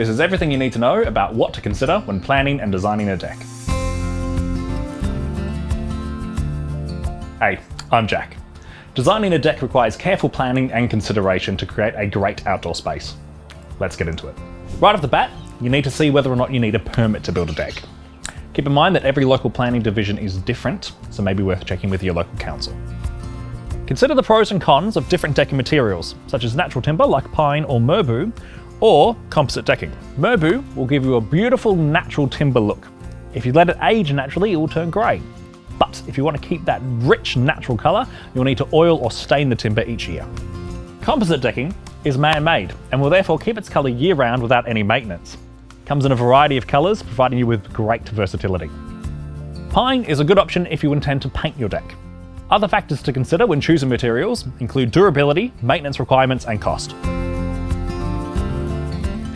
This is everything you need to know about what to consider when planning and designing a deck. Hey, I'm Jack. Designing a deck requires careful planning and consideration to create a great outdoor space. Let's get into it. Right off the bat, you need to see whether or not you need a permit to build a deck. Keep in mind that every local planning division is different, so maybe worth checking with your local council. Consider the pros and cons of different decking materials, such as natural timber like pine or merbau, or composite decking. Merbau will give you a beautiful natural timber look. If you let it age naturally, it will turn grey. But if you want to keep that rich natural colour, you'll need to oil or stain the timber each year. Composite decking is man-made and will therefore keep its colour year-round without any maintenance. Comes in a variety of colours, providing you with great versatility. Pine is a good option if you intend to paint your deck. Other factors to consider when choosing materials include durability, maintenance requirements, and cost.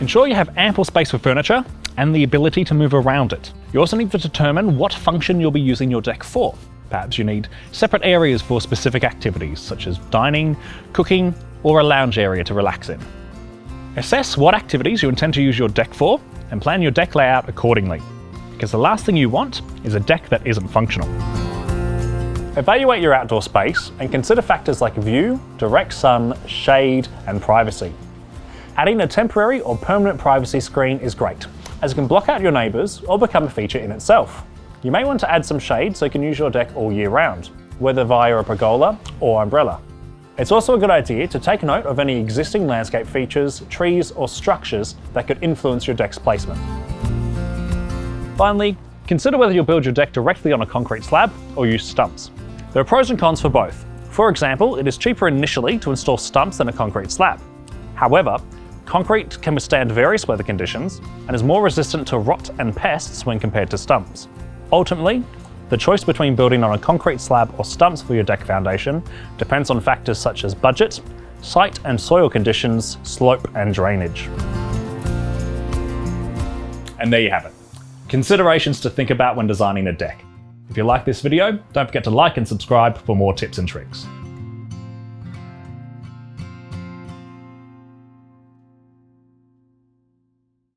Ensure you have ample space for furniture and the ability to move around it. You also need to determine what function you'll be using your deck for. Perhaps you need separate areas for specific activities, such as dining, cooking, or a lounge area to relax in. Assess what activities you intend to use your deck for and plan your deck layout accordingly, because the last thing you want is a deck that isn't functional. Evaluate your outdoor space and consider factors like view, direct sun, shade, and privacy. Adding a temporary or permanent privacy screen is great, as it can block out your neighbours or become a feature in itself. You may want to add some shade so you can use your deck all year round, whether via a pergola or umbrella. It's also a good idea to take note of any existing landscape features, trees, or structures that could influence your deck's placement. Finally, consider whether you'll build your deck directly on a concrete slab or use stumps. There are pros and cons for both. For example, it is cheaper initially to install stumps than a concrete slab. However, concrete can withstand various weather conditions and is more resistant to rot and pests when compared to stumps. Ultimately, the choice between building on a concrete slab or stumps for your deck foundation depends on factors such as budget, site and soil conditions, slope and drainage. And there you have it. Considerations to think about when designing a deck. If you like this video, don't forget to like and subscribe for more tips and tricks.